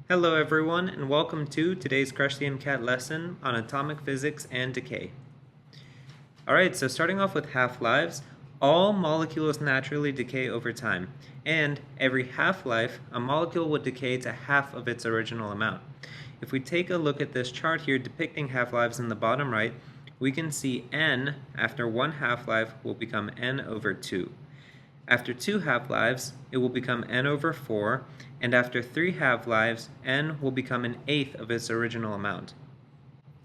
Hello everyone, and welcome to today's Crush the MCAT lesson on atomic physics and decay. Alright, so starting off with half-lives, all molecules naturally decay over time, and every half-life, a molecule would decay to half of its original amount. If we take a look at this chart here depicting half-lives in the bottom right, we can see n after one half-life will become n over 2. After 2 half-lives, it will become n over 4, and after 3 half-lives, n will become an eighth of its original amount.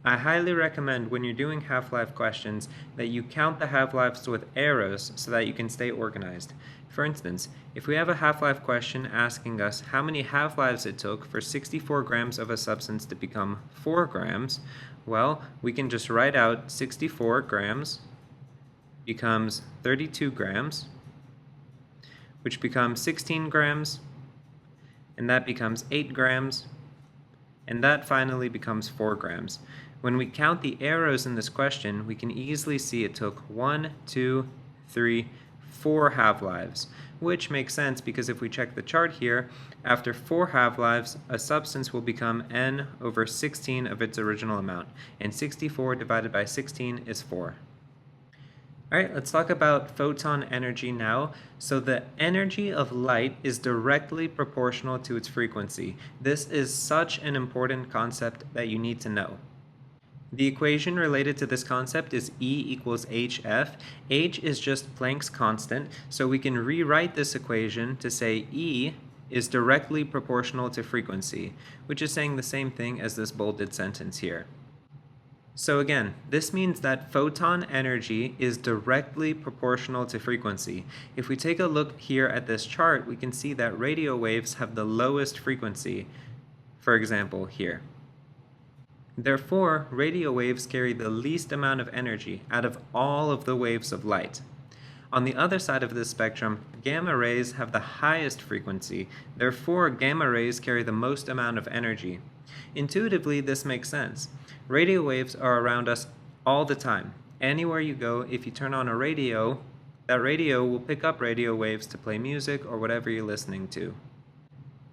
I highly recommend when you're doing half-life questions that you count the half-lives with arrows so that you can stay organized. For instance, if we have a half-life question asking us how many half-lives it took for 64 grams of a substance to become 4 grams, well, we can just write out 64 grams becomes 32 grams, which becomes 16 grams, and that becomes 8 grams, and that finally becomes 4 grams. When we count the arrows in this question, we can easily see it took 1, 2, 3, 4 half-lives, which makes sense because if we check the chart here, after 4 half-lives, a substance will become n over 16 of its original amount, and 64 divided by 16 is 4. Alright, let's talk about photon energy now. So the energy of light is directly proportional to its frequency. This is such an important concept that you need to know. The equation related to this concept is E equals hf. H is just Planck's constant, so we can rewrite this equation to say E is directly proportional to frequency, which is saying the same thing as this bolded sentence here. So again, this means that photon energy is directly proportional to frequency. If we take a look here at this chart, we can see that radio waves have the lowest frequency, for example, here. Therefore, radio waves carry the least amount of energy out of all of the waves of light. On the other side of this spectrum, gamma rays have the highest frequency. Therefore, gamma rays carry the most amount of energy. Intuitively, this makes sense. Radio waves are around us all the time. Anywhere you go, if you turn on a radio, that radio will pick up radio waves to play music or whatever you're listening to.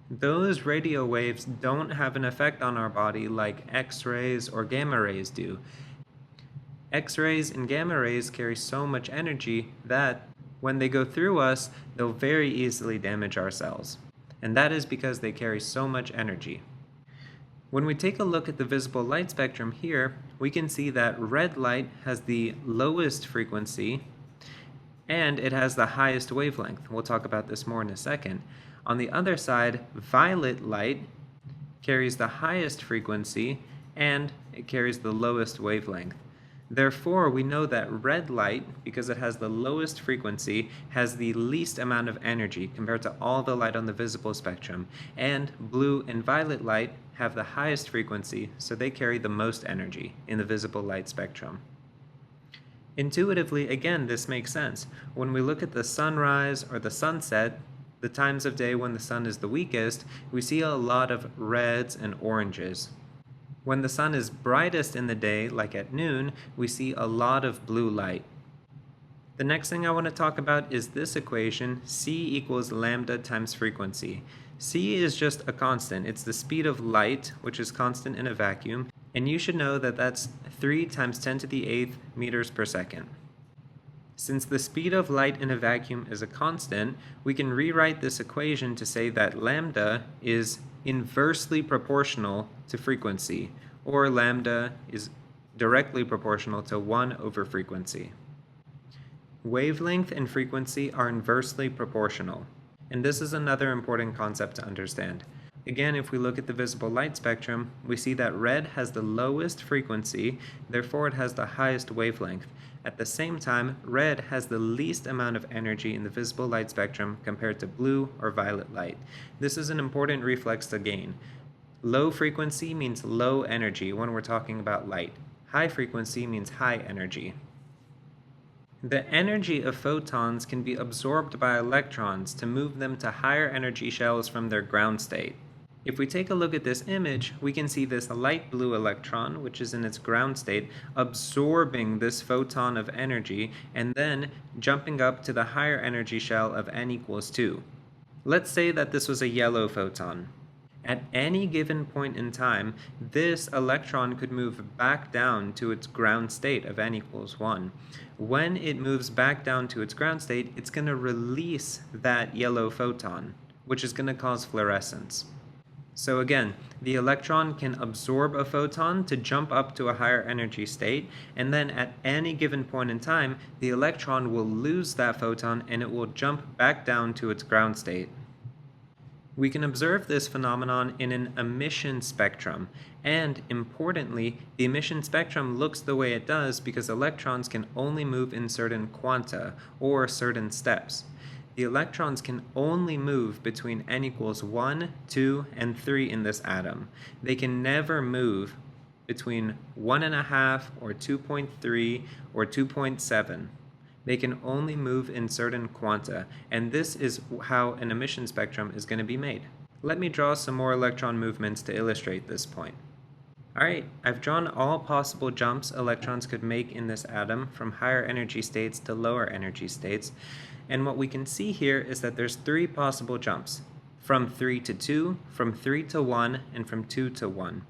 Those radio waves don't have an effect on our body like X-rays or gamma rays do. X-rays and gamma rays carry so much energy that when they go through us, they'll very easily damage our cells. And that is because they carry so much energy. When we take a look at the visible light spectrum here, we can see that red light has the lowest frequency and it has the highest wavelength. We'll talk about this more in a second. On the other side, violet light carries the highest frequency and it carries the lowest wavelength. Therefore, we know that red light, because it has the lowest frequency, has the least amount of energy compared to all the light on the visible spectrum, and blue and violet light have the highest frequency, so they carry the most energy in the visible light spectrum. Intuitively, again, this makes sense. When we look at the sunrise or the sunset, the times of day when the sun is the weakest, we see a lot of reds and oranges. When the sun is brightest in the day, like at noon, we see a lot of blue light. The next thing I want to talk about is this equation, C equals lambda times frequency. C is just a constant. It's the speed of light, which is constant in a vacuum, and you should know that that's 3 times 10 to the 8th meters per second. Since the speed of light in a vacuum is a constant, we can rewrite this equation to say that lambda is inversely proportional to frequency, or lambda is directly proportional to 1 over frequency. Wavelength and frequency are inversely proportional, and this is another important concept to understand. Again, if we look at the visible light spectrum, we see that red has the lowest frequency, therefore it has the highest wavelength. At the same time, red has the least amount of energy in the visible light spectrum compared to blue or violet light. This is an important reflex to gain. Low frequency means low energy when we're talking about light. High frequency means high energy. The energy of photons can be absorbed by electrons to move them to higher energy shells from their ground state. If we take a look at this image, we can see this light blue electron, which is in its ground state, absorbing this photon of energy and then jumping up to the higher energy shell of n equals 2. Let's say that this was a yellow photon. At any given point in time, this electron could move back down to its ground state of n equals 1. When it moves back down to its ground state, it's going to release that yellow photon, which is going to cause fluorescence. So again, the electron can absorb a photon to jump up to a higher energy state, and then at any given point in time, the electron will lose that photon and it will jump back down to its ground state. We can observe this phenomenon in an emission spectrum, and importantly, the emission spectrum looks the way it does because electrons can only move in certain quanta, or certain steps. The electrons can only move between n equals 1, 2, and 3 in this atom. They can never move between 1.5 or 2.3 or 2.7. They can only move in certain quanta, and this is how an emission spectrum is going to be made. Let me draw some more electron movements to illustrate this point. Alright, I've drawn all possible jumps electrons could make in this atom from higher energy states to lower energy states, and what we can see here is that there's 3 possible jumps, from 3 to 2, from 3 to 1, and from 2 to 1.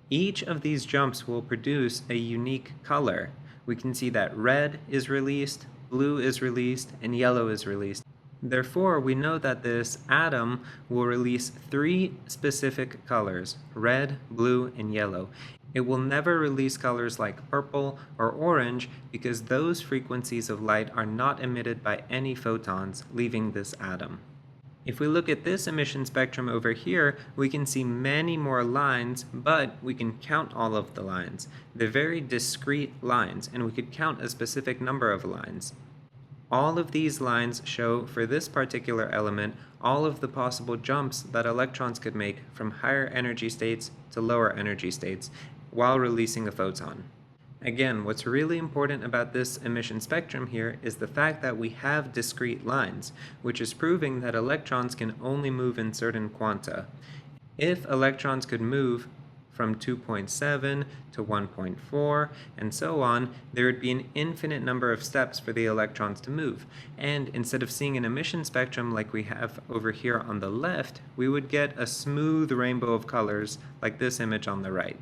Each of these jumps will produce a unique color. We can see that red is released, blue is released, and yellow is released. Therefore, we know that this atom will release 3 specific colors, red, blue, and yellow. It will never release colors like purple or orange because those frequencies of light are not emitted by any photons leaving this atom. If we look at this emission spectrum over here, we can see many more lines, but we can count all of the lines. They're very discrete lines, and we could count a specific number of lines. All of these lines show, for this particular element, all of the possible jumps that electrons could make from higher energy states to lower energy states while releasing a photon. Again, what's really important about this emission spectrum here is the fact that we have discrete lines, which is proving that electrons can only move in certain quanta. If electrons could move from 2.7 to 1.4 and so on, there would be an infinite number of steps for the electrons to move. And instead of seeing an emission spectrum like we have over here on the left, we would get a smooth rainbow of colors like this image on the right.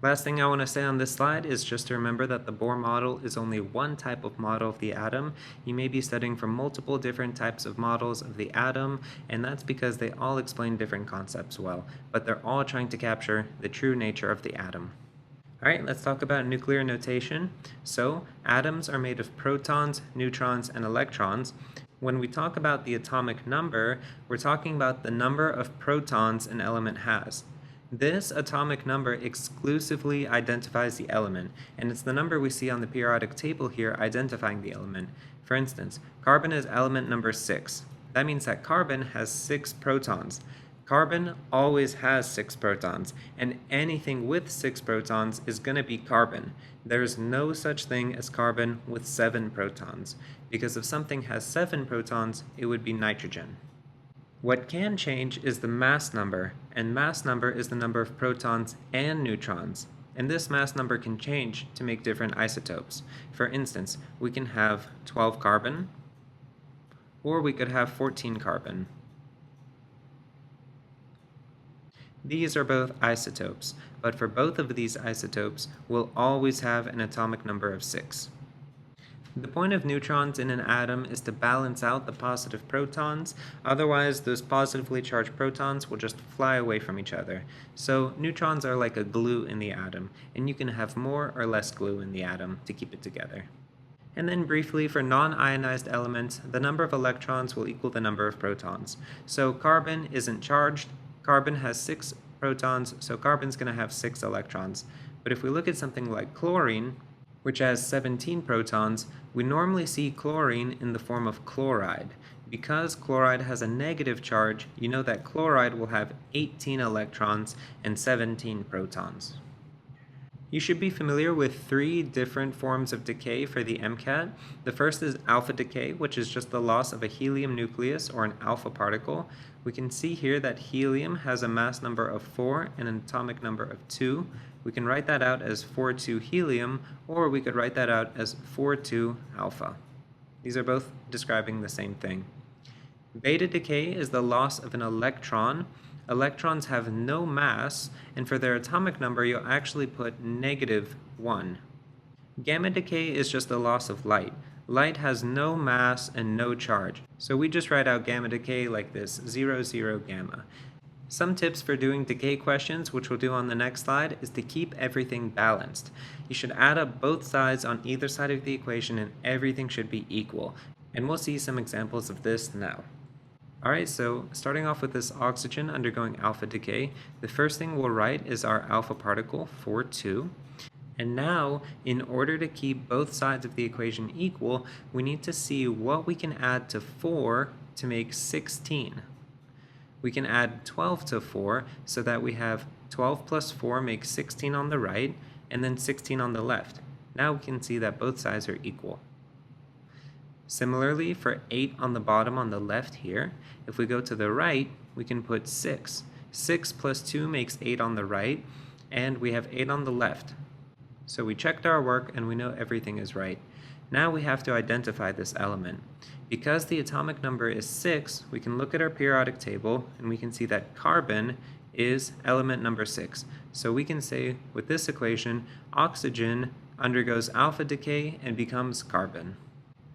Last thing I want to say on this slide is just to remember that the Bohr model is only one type of model of the atom. You may be studying from multiple different types of models of the atom, and that's because they all explain different concepts well, but they're all trying to capture the true nature of the atom. Alright, let's talk about nuclear notation. So, atoms are made of protons, neutrons, and electrons. When we talk about the atomic number, we're talking about the number of protons an element has. This atomic number exclusively identifies the element, and it's the number we see on the periodic table here identifying the element. For instance, carbon is element number 6. That means that carbon has 6 protons. Carbon always has 6 protons, and anything with 6 protons is going to be carbon. There's no such thing as carbon with 7 protons, because if something has 7 protons, it would be nitrogen. What can change is the mass number, and mass number is the number of protons and neutrons. And this mass number can change to make different isotopes. For instance, we can have 12 carbon, or we could have 14 carbon. These are both isotopes, but for both of these isotopes, we'll always have an atomic number of 6. The point of neutrons in an atom is to balance out the positive protons, otherwise those positively charged protons will just fly away from each other. So neutrons are like a glue in the atom, and you can have more or less glue in the atom to keep it together. And then briefly, for non-ionized elements, the number of electrons will equal the number of protons. So carbon isn't charged, carbon has 6 protons, so carbon's going to have 6 electrons. But if we look at something like chlorine, which has 17 protons, we normally see chlorine in the form of chloride. Because chloride has a negative charge, you know that chloride will have 18 electrons and 17 protons. You should be familiar with 3 different forms of decay for the MCAT. The first is alpha decay, which is just the loss of a helium nucleus or an alpha particle. We can see here that helium has a mass number of 4 and an atomic number of 2. We can write that out as 4,2 helium, or we could write that out as 4,2 alpha. These are both describing the same thing. Beta decay is the loss of an electron. electrons have no mass, and for their atomic number, you'll actually put -1. Gamma decay is just the loss of light. Light has no mass and no charge, so we just write out gamma decay like this, 0, 0, gamma. Some tips for doing decay questions, which we'll do on the next slide, is to keep everything balanced. You should add up both sides on either side of the equation and everything should be equal. And we'll see some examples of this now. Alright, so starting off with this oxygen undergoing alpha decay, the first thing we'll write is our alpha particle, 4,2. And now, in order to keep both sides of the equation equal, we need to see what we can add to 4 to make 16. We can add 12 to 4 so that we have 12 plus 4 makes 16 on the right, and then 16 on the left. Now we can see that both sides are equal. Similarly, for 8 on the bottom on the left here, if we go to the right, we can put 6. 6 plus 2 makes 8 on the right, and we have 8 on the left. So we checked our work and we know everything is right. Now we have to identify this element. Because the atomic number is 6, we can look at our periodic table and we can see that carbon is element number 6. So we can say with this equation, oxygen undergoes alpha decay and becomes carbon.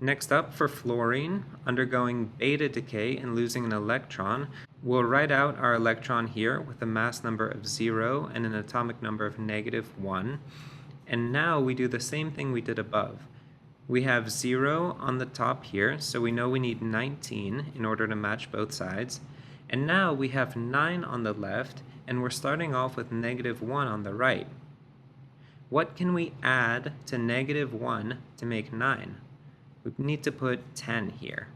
Next up, for fluorine, undergoing beta decay and losing an electron, we'll write out our electron here with a mass number of 0 and an atomic number of -1. And now we do the same thing we did above. We have 0 on the top here, so we know we need 19 in order to match both sides. And now we have 9 on the left, and we're starting off with -1 on the right. What can we add to -1 to make 9? We need to put 10 here.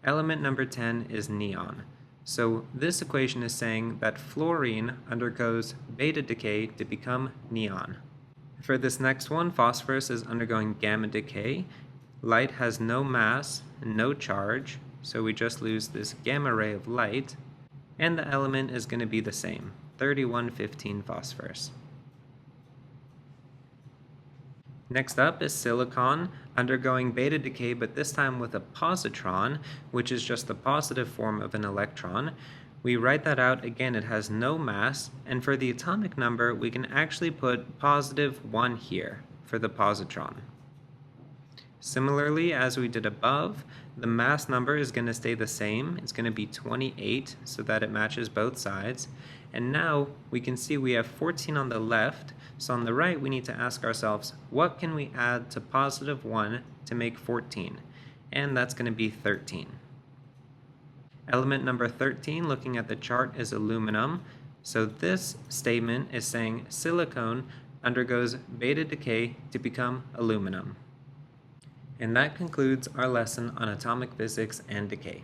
Element number 10 is neon. So this equation is saying that fluorine undergoes beta decay to become neon. For this next one, phosphorus is undergoing gamma decay. Light has no mass and no charge, so we just lose this gamma ray of light, and the element is going to be the same, 3115 phosphorus. Next up is silicon, undergoing beta decay, but this time with a positron, which is just the positive form of an electron. We write that out, again, it has no mass, and for the atomic number, we can actually put +1 here for the positron. Similarly, as we did above, the mass number is going to stay the same. It's going to be 28, so that it matches both sides. And now we can see we have 14 on the left, so on the right we need to ask ourselves, what can we add to +1 to make 14? And that's going to be 13. Element number 13, looking at the chart, is aluminum. So this statement is saying silicon undergoes beta decay to become aluminum. And that concludes our lesson on atomic physics and decay.